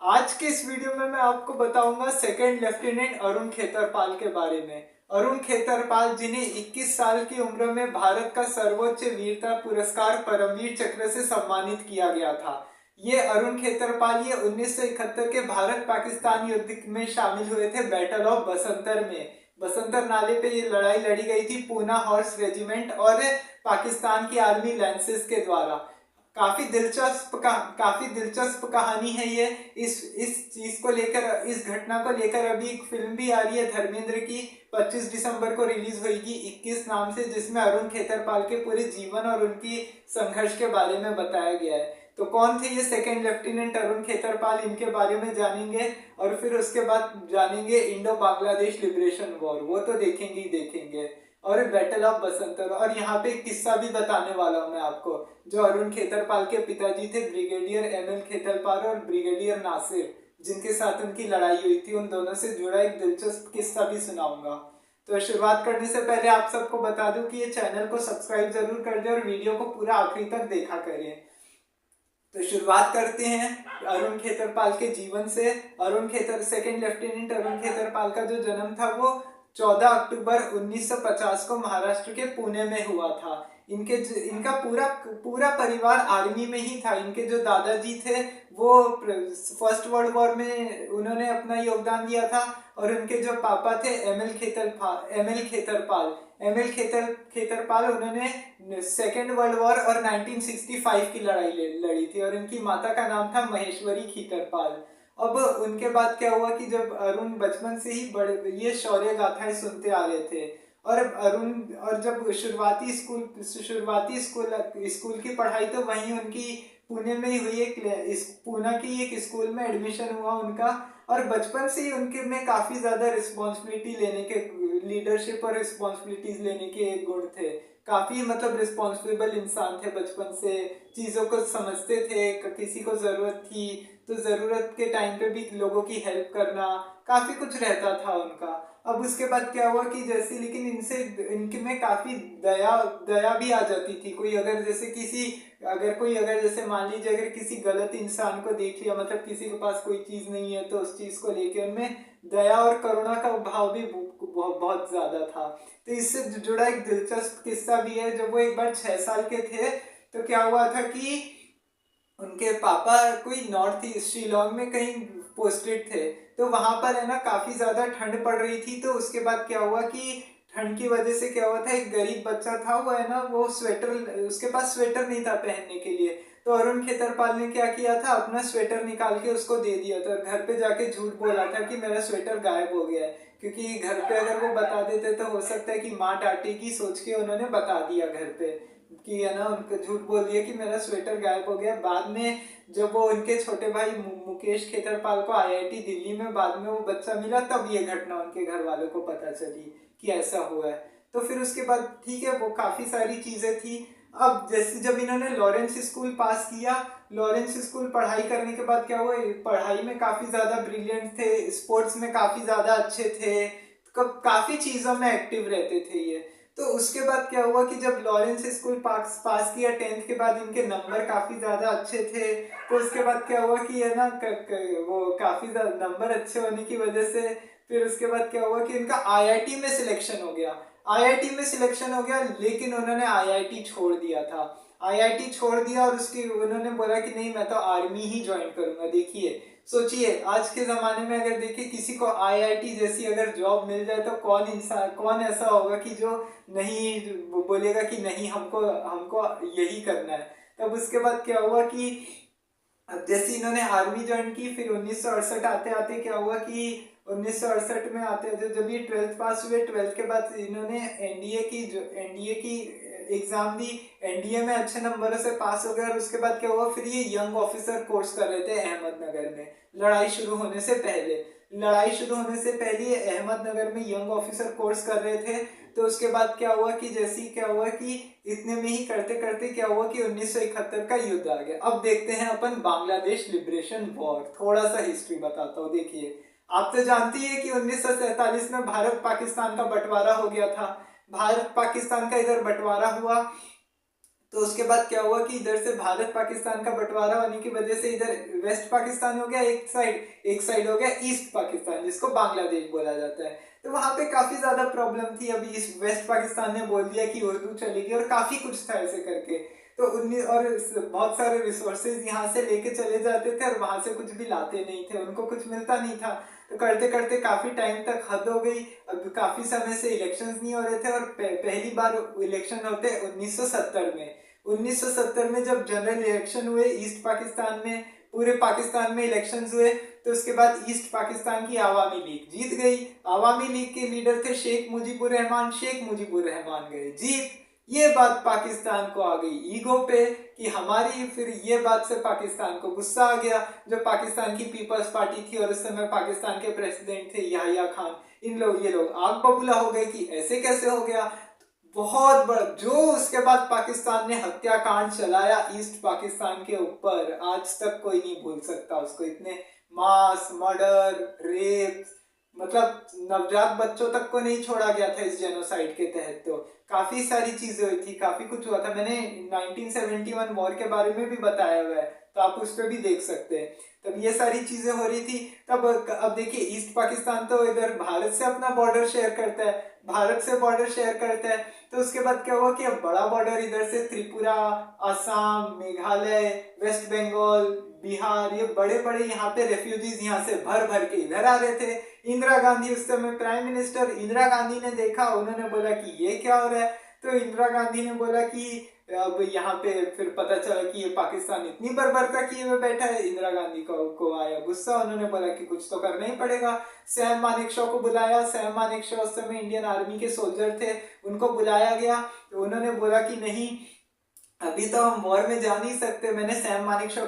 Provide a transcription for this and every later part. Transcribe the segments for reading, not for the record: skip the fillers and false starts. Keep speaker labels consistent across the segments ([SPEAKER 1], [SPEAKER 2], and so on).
[SPEAKER 1] आज के इस वीडियो में मैं आपको बताऊंगा सेकंड लेफ्टिनेंट अरुण खेतरपाल के बारे में। अरुण खेतरपाल, जिन्हें 21 साल की उम्र में भारत का सर्वोच्च वीरता पुरस्कार परमवीर चक्र से सम्मानित किया गया था। ये अरुण खेतरपाल ये 1971 के भारत पाकिस्तान युद्ध में शामिल हुए थे, बैटल ऑफ बसंतर में। बसंतर नाले पे ये लड़ाई लड़ी गई थी पूना हॉर्स रेजिमेंट और पाकिस्तान की आर्मी लैंसेस के द्वारा। काफी दिलचस्प कहानी है ये। इस चीज को लेकर, इस घटना को लेकर अभी एक फिल्म भी आ रही है धर्मेंद्र की, 25 दिसंबर को रिलीज होगी 21 नाम से, जिसमें अरुण खेतरपाल के पूरे जीवन और उनकी संघर्ष के बारे में बताया गया है। तो कौन थे ये सेकंड लेफ्टिनेंट अरुण खेतरपाल, इनके बारे में जानेंगे। और फिर उसके बाद जानेंगे इंडो बांग्लादेश लिबरेशन वॉर, वो तो देखेंगे ही देखेंगे, और बैटल ऑफ बसंतर। और यहाँ पे एक किस्सा भी बताने वाला हूँ मैं आपको, जो अरुण खेतरपाल के पिताजी थे ब्रिगेडियर एमएल खेतरपाल और ब्रिगेडियर नासिर, जिनके साथ उनकी लड़ाई हुई थी, उन दोनों से जुड़ा एक दिलचस्प किस्सा भी सुनाऊंगा। तो शुरुआत करने से पहले आप सबको बता दूं कि ये चैनल को सब्सक्राइब जरूर कर दें और वीडियो को पूरा आखिरी तक देखा करें। तो शुरुआत करते हैं अरुण खेतरपाल के जीवन से। सेकंड लेफ्टिनेंट अरुण खेतरपाल का जो जन्म था वो 14 अक्टूबर 1950 को महाराष्ट्र के पुणे में हुआ था। इनका पूरा पूरा परिवार आर्मी में ही था। इनके जो दादाजी थे वो फर्स्ट वर्ल्ड वॉर में उन्होंने अपना योगदान दिया था, और उनके जो पापा थे एमएल खेतरपाल, उन्होंने सेकेंड वर्ल्ड वॉर और 1965 की लड़ाई लड़ी थी, और इनकी माता का नाम था महेश्वरी खेतरपाल। अब उनके बाद क्या हुआ कि जब अरुण बचपन से ही बड़े ये शौर्य गाथाएं सुनते आ रहे थे, और जब शुरुआती स्कूल की पढ़ाई तो वहीं उनकी पुणे में ही हुई। पूना की एक स्कूल में एडमिशन हुआ उनका, और बचपन से ही उनके में काफी ज्यादा रिस्पॉन्सिबिलिटी लेने के, लीडरशिप और रिस्पॉन्सिबिलिटीज लेने के गुण थे। काफी मतलब रिस्पॉन्सिबल इंसान थे बचपन से, चीजों को समझते थे, किसी को जरूरत थी तो जरूरत के टाइम पे भी लोगों की हेल्प करना, काफी कुछ रहता था उनका। अब उसके बाद क्या हुआ कि जैसे, लेकिन इनके में काफी दया दया भी आ जाती थी। कोई अगर जैसे मान लीजिए अगर किसी गलत इंसान को देख लिया, मतलब किसी के पास कोई चीज नहीं है, तो उस चीज को लेकर उनमें दया और करुणा का भाव भी बहुत ज्यादा था। तो इससे जुड़ा एक दिलचस्प किस्सा भी है। जब वो एक बार 6 साल के थे तो क्या हुआ था कि उनके पापा कोई नॉर्थ ईस्ट शिलोंग में कहीं पोस्टेड थे, तो वहां पर है ना काफी ज्यादा ठंड पड़ रही थी। तो उसके बाद क्या हुआ कि ठंड की वजह से क्या हुआ था, एक गरीब बच्चा था वो है ना, वो उसके पास स्वेटर नहीं था पहनने के लिए। तो अरुण खेतरपाल ने क्या किया था, अपना स्वेटर निकाल के उसको दे दिया था, और घर पे जाके झूठ बोला था कि मेरा स्वेटर गायब हो गया है। क्योंकि घर पे अगर वो बता देते तो हो सकता है कि माँ डांटेगी, सोच के उन्होंने बता दिया घर पे कि है ना, उनको झूठ बोल दिया कि मेरा स्वेटर गायब हो गया। बाद में जब वो उनके छोटे भाई मुकेश खेतरपाल को आईआईटी दिल्ली में बाद में वो बच्चा मिला, तब ये घटना उनके घर वालों को पता चली कि ऐसा हुआ है। तो फिर उसके बाद ठीक है, वो काफी सारी चीजें थी। अब जैसे जब इन्होंने लॉरेंस स्कूल पास किया, लॉरेंस स्कूल पढ़ाई करने के बाद क्या हुआ, पढ़ाई में काफी ज्यादा ब्रिलियंट थे, स्पोर्ट्स में काफी ज्यादा अच्छे थे, काफी चीजों में एक्टिव रहते थे ये। तो उसके बाद क्या हुआ कि जब लॉरेंस स्कूल पास किया 10th के बाद, इनके नंबर काफी ज्यादा अच्छे थे। तो उसके बाद क्या हुआ कि है ना, वो काफी ज्यादा नंबर अच्छे होने की वजह से फिर उसके बाद क्या हुआ कि इनका आईआईटी में सिलेक्शन हो गया। लेकिन उन्होंने आईआईटी छोड़ दिया था। आईआईटी छोड़ दिया और उसकी उन्होंने बोला कि नहीं, मैं तो आर्मी ही ज्वाइन करूंगा। देखिए, सोचिए आज के जमाने में अगर देखिए किसी को आईआईटी जैसी अगर जॉब मिल जाए तो कौन ऐसा होगा कि जो नहीं बोलेगा कि नहीं, हमको हमको यही करना है। तब उसके बाद क्या हुआ कि अब जैसे इन्होंने आर्मी ज्वाइन की, फिर 1968 आते आते क्या हुआ कि 1968 में आते थे जब ये 12th पास हुए, 12th के बाद इन्होंने एनडीए की एग्जाम दी। एनडीए में अच्छे नंबरों से पास हो गए, और उसके बाद क्या हुआ, फिर ये यंग ऑफिसर कोर्स कर रहे थे अहमदनगर में। लड़ाई शुरू होने से पहले ये अहमदनगर में यंग ऑफिसर कोर्स कर रहे थे। तो उसके बाद क्या हुआ कि इतने में ही करते करते क्या हुआ कि 1971 का युद्ध आ गया। अब देखते हैं अपन बांग्लादेश लिबरेशन वॉर, थोड़ा सा हिस्ट्री बताता हूँ। देखिए, आप तो जानती है कि 1947 में भारत पाकिस्तान का बंटवारा हो गया था। भारत पाकिस्तान का इधर बंटवारा हुआ तो उसके बाद क्या हुआ कि इधर से भारत पाकिस्तान का बंटवारा होने की वजह से इधर वेस्ट पाकिस्तान हो गया एक साइड हो गया ईस्ट पाकिस्तान, जिसको बांग्लादेश बोला जाता है। तो वहां पे काफी ज्यादा प्रॉब्लम थी। अभी इस वेस्ट पाकिस्तान ने बोल दिया कि उर्दू चलेगी और काफी कुछ था ऐसे करके। तो उन्नीस और बहुत सारे रिसोर्सेज यहाँ से लेके चले जाते थे और वहां से कुछ भी लाते नहीं थे, उनको कुछ मिलता नहीं था। तो करते करते काफी टाइम तक हद हो गई। अब काफी समय से इलेक्शंस नहीं हो रहे थे और पहली बार इलेक्शन होते 1970 में। 1970 में जब जनरल इलेक्शन हुए ईस्ट पाकिस्तान में, पूरे पाकिस्तान में इलेक्शंस हुए, तो उसके बाद ईस्ट पाकिस्तान की आवामी लीग जीत गई। आवामी लीग के लीडर थे शेख मुजीबुर रहमान। शेख मुजीबुर रहमान गए जीत। ये बात पाकिस्तान को आ गई ईगो पे कि हमारी, फिर ये बात से पाकिस्तान को गुस्सा आ गया। जो पाकिस्तान की पीपल्स पार्टी थी और उस समय पाकिस्तान के प्रेसिडेंट थे याहिया खान, ये लोग आग बबूला हो गए कि ऐसे कैसे हो गया। बहुत बड़ा जो उसके बाद पाकिस्तान ने हत्याकांड चलाया ईस्ट पाकिस्तान के ऊपर, आज तक कोई नहीं भूल सकता उसको। इतने मास मर्डर, रेप, मतलब नवजात बच्चों तक को नहीं छोड़ा गया था इस जेनोसाइड के तहत। तो काफी सारी चीजें हुई थी, काफी कुछ हुआ था। मैंने 1971 वॉर के बारे में भी बताया हुआ है, तो आप उस पर भी देख सकते हैं। तब ये सारी चीजें हो रही थी। तब अब देखिए ईस्ट पाकिस्तान तो इधर भारत से अपना बॉर्डर शेयर करता है, भारत से बॉर्डर शेयर करता है। तो उसके बाद क्या हुआ कि अब बड़ा बॉर्डर इधर से त्रिपुरा, असम, मेघालय, वेस्ट बंगाल, बिहार, ये बड़े बड़े यहाँ पे रेफ्यूजीज यहाँ से भर भर के इधर आ रहे थे। इंदिरा गांधी उस समय प्राइम मिनिस्टर, इंदिरा गांधी ने देखा, उन्होंने बोला कि ये क्या हो रहा है। तो इंदिरा गांधी ने बोला कि अब यहाँ पे फिर पता चला कि ये पाकिस्तान इतनी बर्बरता किए हुए बैठा है। इंदिरा गांधी को आया गुस्सा, उन्होंने बोला कि कुछ तो करना ही पड़ेगा। सैम मानेकशॉ को बुलाया। सैम मानेकशॉ उस समय इंडियन आर्मी के सोल्जर थे, उनको बुलाया गया। तो उन्होंने बोला कि नहीं, अभी तो हम वॉर में जा नहीं सकते। मैंने सैम मानेकशॉ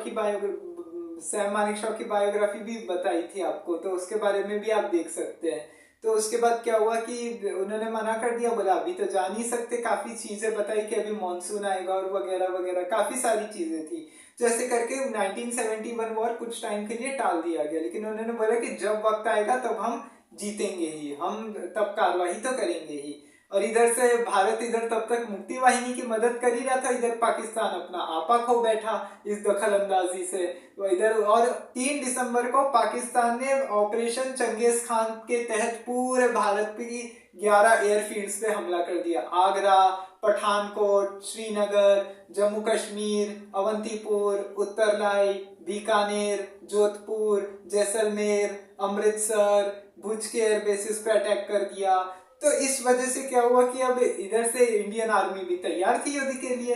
[SPEAKER 1] की बायोग्राफी भी बताई थी आपको, तो उसके बारे में भी आप देख सकते हैं। तो उसके बाद क्या हुआ कि उन्होंने मना कर दिया, बोला अभी तो जा नहीं सकते। काफी चीजें बताई कि अभी मॉनसून आएगा और वगैरह वगैरह, काफी सारी चीजें थी। तो ऐसे करके 1971 वॉर कुछ टाइम के लिए टाल दिया गया, लेकिन उन्होंने बोला कि जब वक्त आएगा तब हम जीतेंगे ही, हम तब कार्रवाई तो करेंगे ही। और इधर से भारत इधर तब तक मुक्ति वाहिनी की मदद कर ही रहा था, इधर पाकिस्तान अपना आपा खो बैठा इस दखल अंदाजी से। तो इधर और 3 दिसंबर को पाकिस्तान ने ऑपरेशन चंगेज खान के तहत पूरे भारत की 11 एयरफील्ड्स पे हमला कर दिया। आगरा, पठानकोट, श्रीनगर, जम्मू कश्मीर, अवंतीपुर, उत्तरलाई, बीकानेर, जोधपुर, जैसलमेर, अमृतसर, भुज के एयर बेसिस पे अटैक कर दिया। तो इस वजह से क्या हुआ कि अब इधर से इंडियन आर्मी भी तैयार थी युद्ध के लिए।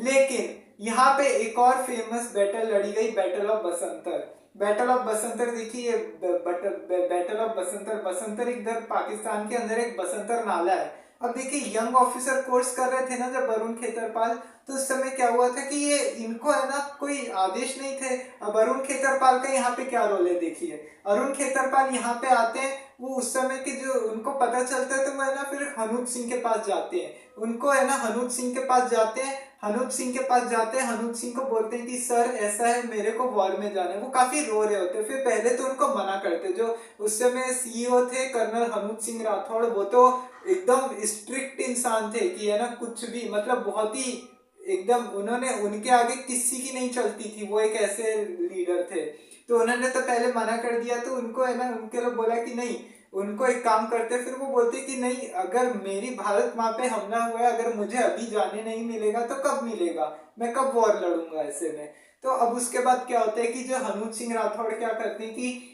[SPEAKER 1] लेकिन यहाँ पे एक और फेमस बैटल लड़ी गई, battle of Basantar. Battle of Basantar देखिए, बैटल ऑफ बसंतर, बसंतर इधर पाकिस्तान के अंदर एक बसंतर नाला है। अब देखिए यंग ऑफिसर कोर्स कर रहे थे ना जब अरुण खेतरपाल, तो उस समय क्या हुआ था कि ये इनको है ना कोई आदेश नहीं थे। अब अरुण खेतरपाल का यहाँ पे क्या रोल है देखिए। अरुण खेतरपाल यहाँ पे आते हैं, वो उस समय के जो उनको पता चलता है तो वो है ना फिर हनूज सिंह के पास जाते हैं। उनको है ना हनूज सिंह के पास जाते हैं, हनूज सिंह के पास जाते हैं, हनूज सिंह को बोलते हैं कि सर ऐसा है, मेरे को वॉर में जाना है। वो काफी रो रहे होते हैं। फिर पहले तो उनको मना करते, जो उस समय सीईओ थे कर्नल हनूज सिंह राठौड़, वो तो एकदम स्ट्रिक्ट इंसान थे कि है ना कुछ भी, मतलब बहुत ही एकदम, उन्होंने उनके आगे किसी की नहीं चलती थी, वो एक ऐसे लीडर थे। तो उन्होंने तो पहले मना कर दिया। तो उनको है ना उनके लोग बोला कि नहीं, उनको एक काम करते, फिर वो बोलते कि नहीं, अगर मेरी भारत माँ पे हमला हुआ है, अगर मुझे अभी जाने नहीं मिलेगा तो कब मिलेगा, मैं कब वॉर लड़ूंगा ऐसे में। तो अब उसके बाद क्या होता है कि जो हनूज सिंह राठौड़ क्या करते हैं कि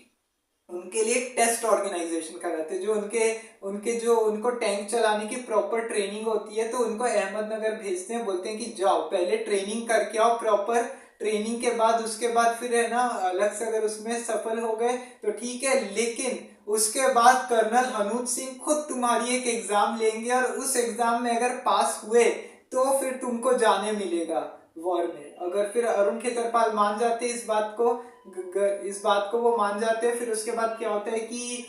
[SPEAKER 1] उनके लिए एक टेस्ट ऑर्गेनाइजेशन कराते हैं, जो उनके जो उनको टैंक चलाने की प्रॉपर ट्रेनिंग होती है। तो उनको अहमदनगर भेजते हैं, बोलते हैं कि जाओ पहले ट्रेनिंग करके आओ प्रॉपर। ट्रेनिंग के बाद उसके बाद फिर है ना अलग से अगर उसमें सफल हो गए तो ठीक है, लेकिन उसके बाद कर्नल हनूज सिंह खुद तुम्हारी एक एग्जाम लेंगे और उस एग्जाम में अगर पास हुए तो फिर तुमको जाने मिलेगा वॉर में। अगर फिर अरुण खेतरपाल मान जाते इस बात को वो मान जाते हैं। फिर उसके बाद क्या होता है कि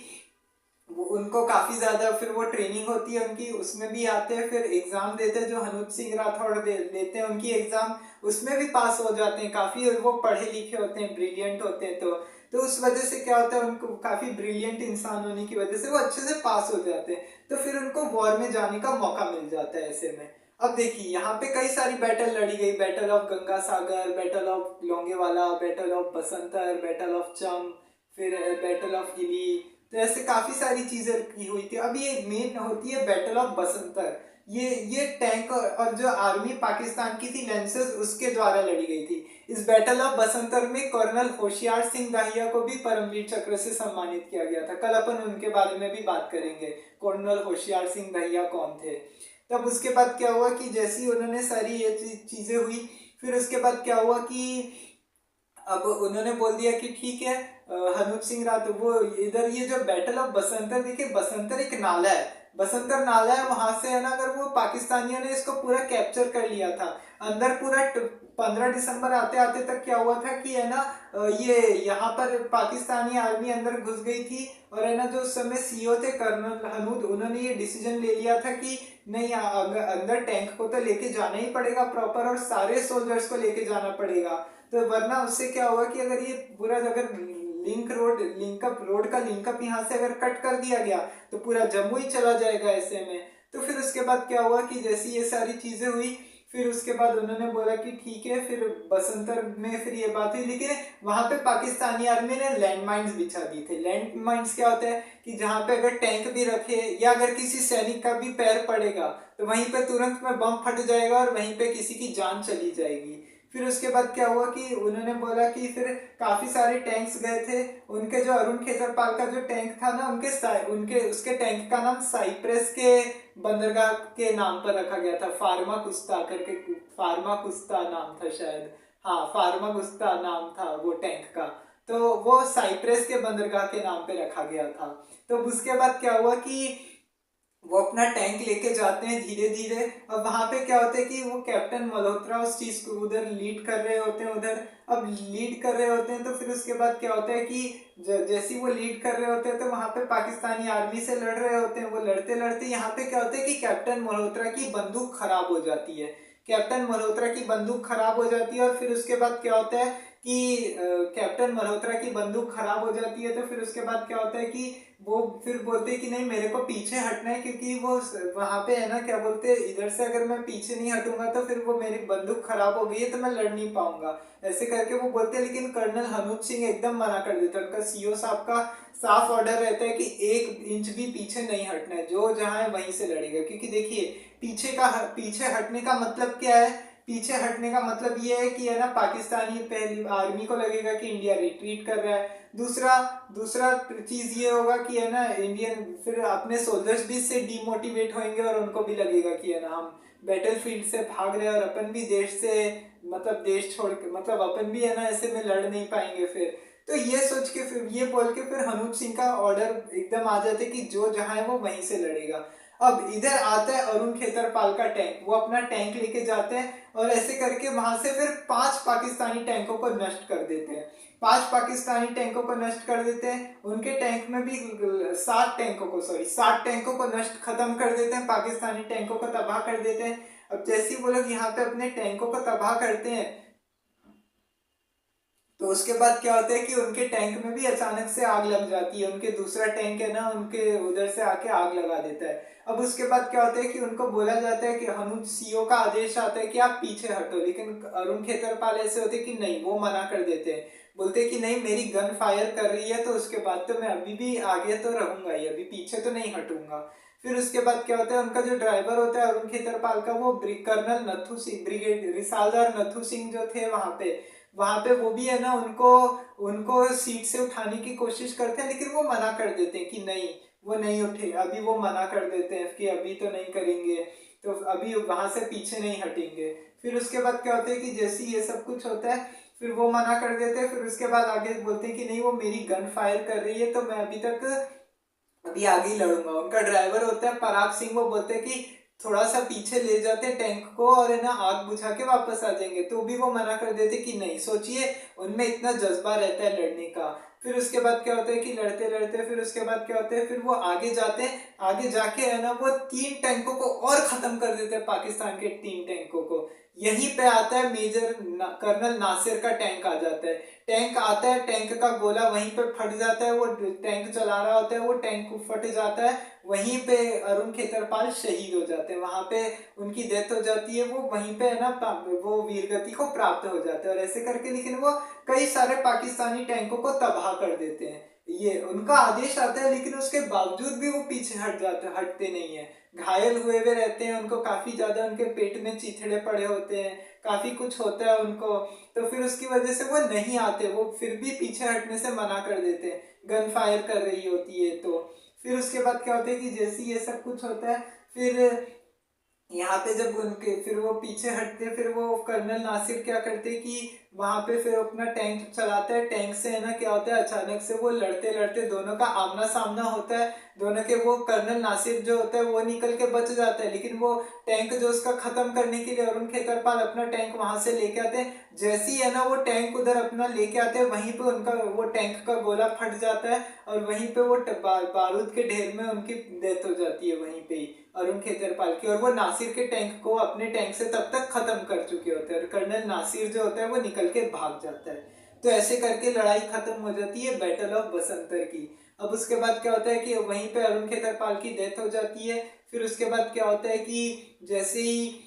[SPEAKER 1] उनको काफी ज्यादा फिर वो ट्रेनिंग होती है उनकी, उसमें भी आते हैं, फिर एग्जाम देते हैं, जो हनूज सिंह राठौड़ लेते हैं उनकी एग्जाम, उसमें भी पास हो जाते हैं। काफी वो पढ़े लिखे होते हैं, ब्रिलियंट होते हैं। तो उस वजह से क्या होता है, उनको काफी ब्रिलियंट इंसान होने की वजह से वो अच्छे से पास हो जाते हैं। तो फिर उनको वॉर में जाने का मौका मिल जाता है ऐसे में। अब देखिए यहाँ पे कई सारी बैटल लड़ी गई, battle of Ganga Sagar, battle of Longewala, battle of Basantar, battle of चम, फिर बैटल ऑफ हिली। तो ऐसे काफी सारी चीजें की हुई थी। अब ये मेन होती है बैटल ऑफ बसंतर। ये टैंक और जो आर्मी पाकिस्तान की थी लैंसर्स, उसके द्वारा लड़ी गई थी। इस बैटल ऑफ बसंतर में कर्नल होशियार सिंह दाहिया को भी परमवीर चक्र से सम्मानित किया गया था। कल अपन उनके बारे में भी बात करेंगे, कर्नल होशियार सिंह दाहिया कौन थे। तब उसके बाद क्या हुआ कि जैसी उन्होंने सारी ये चीजें हुई, फिर उसके बाद क्या हुआ कि अब उन्होंने बोल दिया कि ठीक है, हनूप सिंह राठौर वो इधर ये जो बैटल ऑफ बसंतर, देखिए बसंतर एक नाला है, बसंतर नाला है, वहां से है ना, अगर वो पाकिस्तानियों ने इसको पूरा कैप्चर कर लिया था अंदर पूरा। 15 दिसंबर आते आते तक क्या हुआ था कि है ना, ये यहाँ पर पाकिस्तानी आर्मी अंदर घुस गई थी। और है ना, जो उस समय सीईओ थे कर्नल हनूद, उन्होंने ये डिसीजन ले लिया था कि नहीं, अंदर टैंक को तो लेके जाना ही पड़ेगा प्रॉपर, और सारे सोल्जर्स को लेके जाना पड़ेगा। तो वरना उससे क्या होगा कि अगर ये पूरा अगर लिंकअप रोड का लिंकअप यहाँ से अगर कट कर दिया गया तो पूरा जम्मू ही चला जाएगा ऐसे में। तो फिर उसके बाद क्या हुआ कि जैसी ये सारी चीजें हुई, फिर उसके बाद उन्होंने बोला कि ठीक है, फिर बसंतर में फिर ये बात हुई। लेकिन वहां पे पाकिस्तानी आर्मी ने लैंड माइन्स बिछा दी थे। लैंड माइन्स क्या होता है कि जहां पे अगर टैंक भी रखे या अगर किसी सैनिक का भी पैर पड़ेगा तो वहीं पे तुरंत में बम फट जाएगा और वहीं पे किसी की जान चली जाएगी। फिर उसके बाद क्या हुआ कि उन्होंने बोला कि फिर काफी सारे टैंक्स गए थे। उनके जो अरुण खेतरपाल का जो टैंक था ना, उनके उसके टैंक का नाम साइप्रस के बंदरगाह के नाम पर रखा गया था, फार्मा कुस्ता करके, फार्मा कुस्ता नाम था शायद, हाँ फार्मा कुस्ता नाम था वो टैंक का। तो वो साइप्रस के बंदरगाह के नाम पे रखा गया था। तो उसके बाद क्या हुआ कि वो अपना टैंक लेके जाते हैं धीरे धीरे। अब वहां पे क्या होता है कि वो कैप्टन मल्होत्रा उस चीज को उधर लीड कर रहे होते हैं उधर। अब लीड कर रहे होते हैं तो फिर उसके बाद क्या होता है कि जैसे वो लीड कर रहे होते हैं तो वहां पे पाकिस्तानी आर्मी से लड़ रहे होते हैं। वो लड़ते लड़ते यहाँ पे क्या होता है कि कैप्टन मल्होत्रा की बंदूक खराब हो जाती है। कैप्टन मल्होत्रा की बंदूक खराब हो जाती है और फिर उसके बाद क्या होता है कि कैप्टन मल्होत्रा की बंदूक खराब हो जाती है। तो फिर उसके बाद क्या होता है कि वो फिर बोलते हैं कि नहीं, मेरे को पीछे हटना है, क्योंकि वो वहां पे है ना, क्या बोलते हैं, इधर से अगर मैं पीछे नहीं हटूंगा तो फिर वो मेरी बंदूक खराब हो गई है तो मैं लड़ नहीं पाऊंगा, ऐसे करके वो बोलते हैं। लेकिन कर्नल हनूप सिंह एकदम मना कर देता है। उनका सीईओ साहब का साफ ऑर्डर रहता है कि 1 इंच भी पीछे नहीं हटना है, जो जहां है वहीं से लड़ेगा। क्योंकि देखिए पीछे हटने का मतलब क्या है, पीछे हटने का मतलब ये है कि है ना, पाकिस्तानी पहली आर्मी को लगेगा कि इंडिया रिट्रीट कर रहा है। दूसरा दूसरा चीज ये होगा कि है ना, इंडियन फिर अपने सोल्जर्स भी इससे डिमोटिवेट होंगे और उनको भी लगेगा कि है ना, हम बैटल फील्ड से भाग रहे हैं और अपन भी देश से, मतलब देश छोड़ के, मतलब अपन भी है ना ऐसे में लड़ नहीं पाएंगे फिर। तो ये सोच के फिर ये बोल के फिर हनूप सिंह का ऑर्डर एकदम आ जाते कि जो जहां है वो वहीं से लड़ेगा। अब इधर आता है अरुण खेतरपाल का टैंक, वो अपना टैंक लेके जाते हैं और ऐसे करके वहां से फिर 5 पाकिस्तानी टैंकों को नष्ट कर देते हैं। 5 पाकिस्तानी टैंकों को नष्ट कर देते हैं। उनके टैंक में भी 60 टैंकों को नष्ट खत्म कर देते हैं, पाकिस्तानी टैंकों को तबाह कर देते हैं। अब जैसे ही वो लोग यहाँ पे अपने टैंकों को तबाह करते हैं तो उसके बाद क्या होता है कि उनके टैंक में भी अचानक से आग लग जाती है। उनके दूसरा टैंक है ना, उनके उधर से आके आग लगा देता है। अब उसके बाद क्या होता है कि उनको बोला जाता है कि हम सीईओ का आदेश आता है कि आप पीछे हटो, लेकिन अरुण खेतरपाल ऐसे होते कि नहीं, वो मना कर देते हैं। बोलते कि नहीं, मेरी गन फायर कर रही है तो उसके बाद तो मैं अभी भी आगे तो रहूंगा ही, अभी पीछे तो नहीं हटूंगा। फिर उसके बाद क्या होता है, उनका जो ड्राइवर होता है अरुण खेतरपाल का, वो कर्नल नथु सिंह, ब्रिगेड रिसालदार नथु सिंह जो थे वहां पे वो भी है ना, उनको उनको सीट से उठाने की कोशिश करते हैं, लेकिन वो मना कर देते हैं कि नहीं, वो नहीं उठे अभी। वो मना कर देते हैं कि अभी तो नहीं करेंगे, तो अभी वहां से पीछे नहीं हटेंगे। फिर उसके बाद क्या होता है कि जैसे ये सब कुछ होता है फिर वो मना कर देते हैं। फिर उसके बाद आगे बोलते हैं कि नहीं, वो मेरी गन फायर कर रही है तो मैं अभी आगे ही लड़ूंगा। उनका ड्राइवर होता है पराग सिंह, वो बोलते हैं कि थोड़ा सा पीछे ले जाते हैं टैंक को और है ना आग बुझा के वापस आ जाएंगे, तो भी वो मना कर देते कि नहीं। सोचिए उनमें इतना जज्बा रहता है लड़ने का। फिर उसके बाद क्या होता है कि लड़ते लड़ते फिर उसके बाद क्या होता है, फिर वो आगे जाते हैं। आगे जाके है ना वो 3 टैंकों को और खत्म कर देते हैं, पाकिस्तान के 3 टैंकों को। यहीं पे आता है कर्नल नासिर का टैंक आ जाता है। टैंक आता है, टैंक का गोला वहीं पे फट जाता है, वो टैंक चला रहा होता है, वो टैंक फट जाता है, वहीं पे अरुण खेतरपाल शहीद हो जाते हैं, वहां पे उनकी डेथ हो जाती है, वो वहीं पे है ना वो वीरगति को प्राप्त हो जाते हैं। और ऐसे करके लेकिन वो कई सारे पाकिस्तानी टैंकों को तबाह कर देते हैं। ये उनका आदेश आता है, लेकिन उसके बावजूद भी वो पीछे हटते नहीं है, घायल हुए हुए रहते हैं, उनको काफी ज्यादा उनके पेट में चीथड़े पड़े होते हैं, काफी कुछ होता है उनको। तो फिर उसकी वजह से वो नहीं आते, वो फिर भी पीछे हटने से मना कर देते हैं, गन फायर कर रही होती है। तो फिर उसके बाद क्या होता है कि जैसे ये सब कुछ होता है, फिर यहाँ पे जब उनके फिर वो पीछे हटते, फिर वो कर्नल नासिर क्या करते कि वहां पे फिर अपना टैंक चलाता है, टैंक से है ना क्या होता है, अचानक से वो लड़ते लड़ते दोनों का आमना सामना होता है, दोनों के, वो कर्नल नासिर जो होता है वो निकल के बच जाता है, लेकिन वो टैंक जो उसका खत्म करने के लिए अरुण खेतरपाल अपना टैंक वहां से लेके आते हैं। जैसे ही है ना वो टैंक उधर अपना लेके आते हैं, वहीं पे उनका वो टैंक का गोला फट जाता है, और वहीं पे वो बारूद के ढेर में उनकी डेथ हो जाती है वहीं पे ही, अरुण खेतरपाल की। और वो नासिर के टैंक को अपने टैंक से तब तक खत्म कर चुके होते हैं, और कर्नल नासिर जो होता है वो निकल के भाग जाता है। तो ऐसे करके लड़ाई खत्म हो जाती है बैटल ऑफ बसंतर की। अब उसके बाद क्या होता है कि वहीं पे अरुण खेतरपाल की डेथ हो जाती है। फिर उसके बाद क्या होता है कि जैसे ही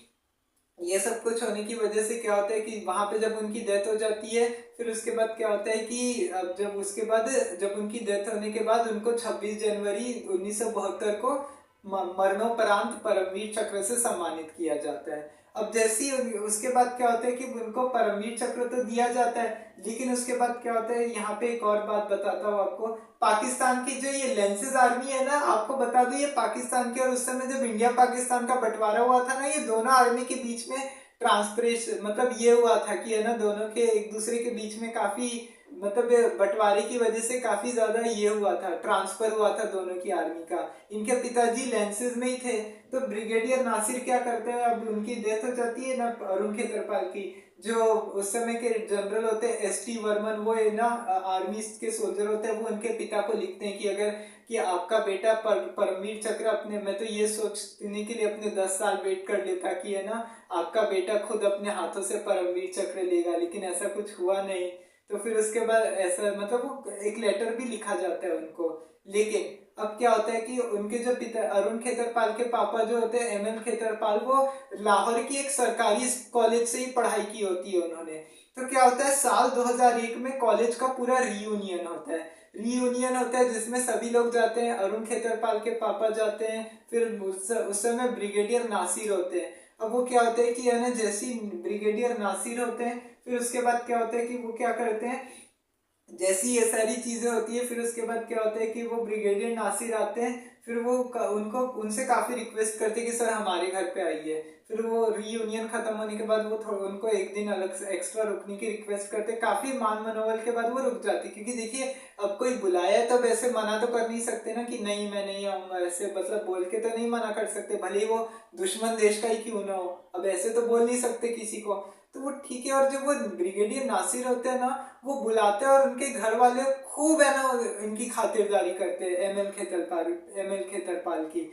[SPEAKER 1] ये सब कुछ होने की वजह से क्या होता है कि वहां पे जब उनकी डेथ हो जाती है, फिर उसके बाद क्या होता है कि अब जब उसके बाद जब उनकी डेथ होने के बाद उनको 26 जनवरी 1972 को मरणोपरांत परमवीर चक्र से सम्मानित किया जाता है। अब जैसे ही उसके बाद क्या होता है कि उनको परमवीर चक्र तो दिया जाता है, लेकिन उसके बाद क्या होता है, यहाँ पे एक और बात बताता हूँ आपको। पाकिस्तान की जो ये लेंसेज आर्मी है ना, आपको बता दूं ये पाकिस्तान की, और उस समय जब इंडिया पाकिस्तान का बंटवारा हुआ था ना, ये दोनों आर्मी के बीच में ट्रांसपरेशन मतलब ये हुआ था कि है ना दोनों के एक दूसरे के बीच में काफी मतलब बंटवारे की वजह से काफी ज्यादा ये हुआ था, ट्रांसफर हुआ था दोनों की आर्मी का। इनके पिताजी लेंसेज में ही थे। तो ब्रिगेडियर नासिर क्या करते हैं, अब उनकी डेथ हो जाती है ना अरुण खेतरपाल की, जो उस समय के जनरल होते हैं एस.टी. वर्मन, वो है ना आर्मी के सोल्जर होते हैं, वो उनके पिता को लिखते हैं कि अगर कि आपका बेटा परमवीर चक्र अपने, मैं तो ये सोचने के लिए अपने 10 साल वेट कर लेता कि है ना आपका बेटा खुद अपने हाथों से परमवीर चक्र लेगा, लेकिन ऐसा कुछ हुआ नहीं। तो फिर उसके बाद ऐसा मतलब वो एक लेटर भी लिखा जाता है उनको। लेकिन अब क्या होता है कि उनके जो पिता अरुण खेतरपाल के पापा जो होते हैं एम.एन. खेतरपाल, वो लाहौर की एक सरकारी कॉलेज से ही पढ़ाई की होती है उन्होंने। तो क्या होता है साल 2001 में कॉलेज का पूरा रीयूनियन होता है, रीयूनियन होता है जिसमें सभी लोग जाते हैं, अरुण खेतरपाल के पापा जाते हैं, फिर उस समय ब्रिगेडियर नासिर होते हैं। अब वो क्या होता है कि है ना जैसे ब्रिगेडियर नासिर होते हैं, फिर उसके बाद क्या होता है कि वो क्या करते हैं, जैसी ये सारी चीजें होती है, फिर उसके बाद क्या होता है कि वो ब्रिगेडियर नासिर आते हैं, फिर वो उनको उनसे काफी रिक्वेस्ट करते हैं कि सर हमारे घर पे आइए। फिर वो रीयूनियन खत्म होने के बाद वो उनको एक दिन अलग से एक्स्ट्रा रुकने की रिक्वेस्ट करते, काफी मान मनोबल के बाद वो रुक जाती, क्योंकि देखिए अब कोई बुलाया है तो अब ऐसे मना तो कर नहीं सकते ना कि नहीं मैं नहीं आऊंगा, ऐसे मतलब बोल के तो नहीं मना कर सकते, भले ही वो दुश्मन देश का ही क्यों ना हो, अब ऐसे तो बोल नहीं सकते किसी को। तो वो ठीक है। और जब वो ब्रिगेडियर नासिर होते हैं ना, वो बुलाते हैं और उनके घर वाले खूब है ना इनकी खातिरदारी करते हैं, एम एल खेतरपाल की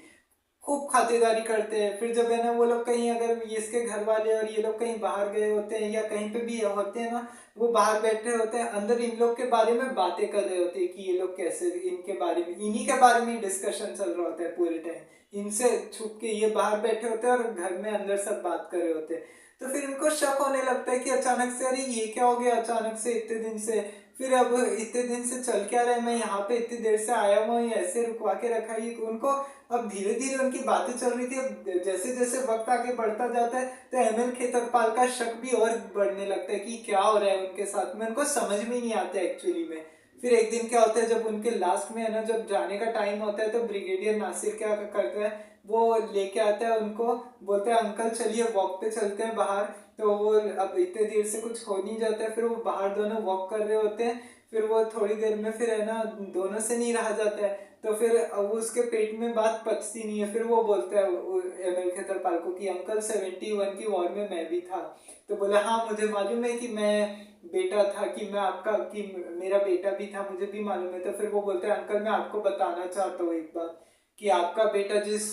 [SPEAKER 1] खूब खातिरदारी करते हैं। फिर जब है ना वो लोग कहीं, अगर ये इसके घर वाले और ये लोग कहीं बाहर गए होते हैं या कहीं पे भी होते हैं ना, वो बाहर बैठे होते हैं, अंदर इन लोग के बारे में बातें कर रहे होते हैं कि ये लोग कैसे, इनके बारे में, इन्हीं के बारे में डिस्कशन चल रहा होता है पूरे टाइम, इनसे छुप के ये बाहर बैठे होते हैं और घर में अंदर सब बात कर रहे होते हैं। तो फिर इनको शक होने लगता है कि अचानक से अरे ये क्या हो गया अचानक से इतने दिन से, फिर अब इतने दिन से चल क्या रहा है, मैं यहाँ पे इतनी देर से आया हुआ हूँ, ऐसे रुकवा के रखा है उनको। अब धीरे धीरे उनकी बातें चल रही थी, अब जैसे जैसे वक्त आगे बढ़ता जाता है तो एम.एन. खेतरपाल का शक भी और बढ़ने लगता है कि क्या हो रहा है उनके साथ में, उनको समझ में ही नहीं आता एक्चुअली में। फिर एक दिन क्या होता है, जब उनके लास्ट में है ना जब जाने का टाइम होता है, तो ब्रिगेडियर नासिर क्या करता है, वो लेके आता है उनको, बोलता है अंकल चलिए वॉक पे चलते हैं बाहर। तो वो अब इतने देर से कुछ हो नहीं जाता है, फिर वो बाहर दोनों वॉक कर रहे होते हैं। फिर वो थोड़ी देर में फिर है ना दोनों से नहीं रहा जाता है, तो फिर वो उसके पेट में बात पचती नहीं है, फिर वो बोलता है एम.एल. खेतरपाल को कि अंकल 71 की वॉर में मैं भी था। तो बोला हाँ मुझे मालूम है कि मैं बेटा था, कि मैं आपका, कि मेरा बेटा भी था, मुझे भी मालूम है। तो फिर वो बोलते हैं अंकल मैं आपको बताना चाहता हूँ एक बात, कि आपका बेटा जिस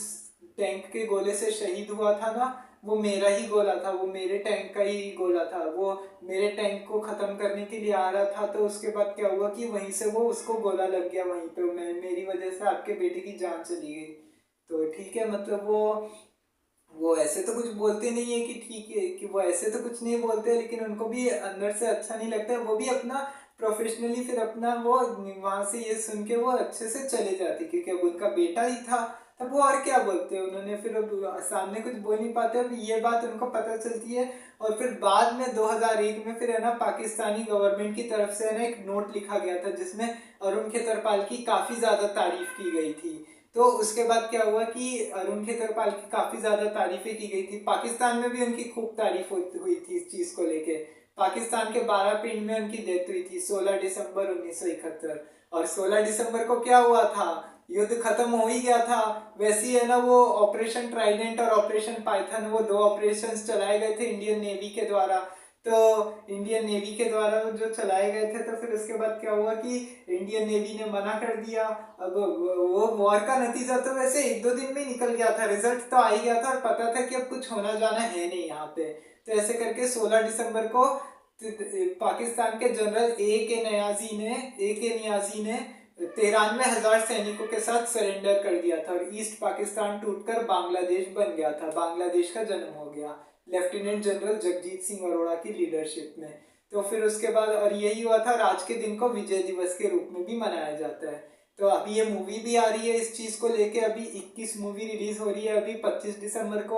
[SPEAKER 1] टैंक के गोले से शहीद हुआ था ना, वो मेरा ही गोला था, वो मेरे टैंक का ही गोला था, वो मेरे टैंक को खत्म करने के लिए आ रहा था। तो उसके बाद क्या हुआ कि वहीं से वो उसको गोला लग गया वहीं पे, मेरी वजह से आपके बेटे की जान चली गई। तो ठीक है, मतलब वो ऐसे तो कुछ बोलते नहीं है कि ठीक है, कि वो ऐसे तो कुछ नहीं बोलते, लेकिन उनको भी अंदर से अच्छा नहीं लगता है। वो भी अपना प्रोफेशनली फिर अपना वो वहां से ये सुन के वो अच्छे से चले जाती, क्योंकि अब उनका बेटा ही था। तब वो और क्या बोलते हैं, उन्होंने फिर अब सामने कुछ बोल नहीं पाते, अब ये बात उनको पता चलती है। और फिर बाद में 2001 में फिर है ना पाकिस्तानी गवर्नमेंट की तरफ से है ना एक नोट लिखा गया था, जिसमें अरुण खेतरपाल की काफी ज्यादा तारीफ की गई थी। तो उसके बाद क्या हुआ कि अरुण खेतरपाल की काफी ज्यादा तारीफें की गई थी, पाकिस्तान में भी उनकी खूब तारीफ हुई थी इस चीज को लेके। पाकिस्तान के 12 पिंड में उनकी डेथ हुई थी 16 दिसंबर 1971। और 16 दिसंबर को क्या हुआ था, युद्ध खत्म हो ही गया था। वैसे ही है ना वो ऑपरेशन ट्राइडेंट और ऑपरेशन पाइथन, वो दो ऑपरेशन चलाए गए थे इंडियन नेवी के द्वारा। तो इंडियन नेवी के द्वारा जो चलाए गए थे, तो फिर उसके बाद क्या हुआ कि इंडियन नेवी ने मना कर दिया। अब वो वॉर का नतीजा तो वैसे एक दो दिन में निकल गया था, रिजल्ट तो आ ही गया था और पता था कि अब कुछ होना जाना है नहीं यहाँ पे। तो ऐसे करके 16 दिसंबर को पाकिस्तान के जनरल ए के नियाजी ने 93,000 सैनिकों के साथ सरेंडर कर दिया था, और ईस्ट पाकिस्तान टूटकर बांग्लादेश बन गया था, बांग्लादेश का जन्म हो गया लेफ्टिनेंट जनरल जगजीत सिंह अरोड़ा की लीडरशिप में। तो फिर उसके बाद और यही हुआ था, और आज के दिन को विजय दिवस के रूप में भी मनाया जाता है। तो अभी ये मूवी भी आ रही है इस चीज को लेके, अभी 21 मूवी रिलीज हो रही है अभी 25 दिसंबर को।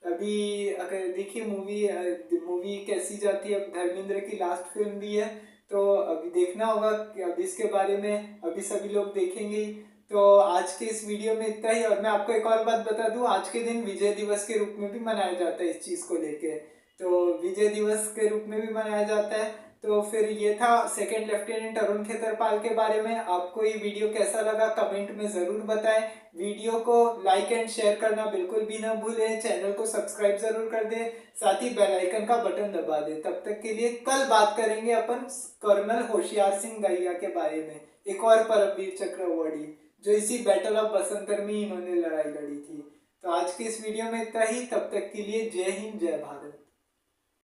[SPEAKER 1] अभी अगर देखिए मूवी कैसी जाती है, अब धर्मेंद्र की लास्ट फिल्म भी है, तो अभी देखना होगा कि अभी इसके बारे में अभी सभी लोग देखेंगे ही। तो आज के इस वीडियो में इतना ही, और मैं आपको एक और बात बता दूं, आज के दिन विजय दिवस के रूप में भी मनाया जाता है इस चीज को लेके। तो विजय दिवस के रूप में भी मनाया जाता है। तो फिर ये था सेकंड लेफ्टिनेंट अरुण खेतरपाल के बारे में। आपको ये वीडियो कैसा लगा कमेंट में जरूर बताएं। वीडियो को लाइक एंड शेयर करना बिल्कुल भी ना भूलें, चैनल को सब्सक्राइब जरूर कर दें, साथ ही बेल आइकन का बटन दबा दें। तब तक के लिए कल बात करेंगे अपन कर्नल होशियार सिंह दहिया के बारे में, एक और परमवीर चक्र अवॉर्डी, जो इसी बैटल ऑफ बसंतर में इन्होंने लड़ाई लड़ी थी। तो आज की इस वीडियो में इतना ही, तब तक के लिए जय हिंद जय भारत।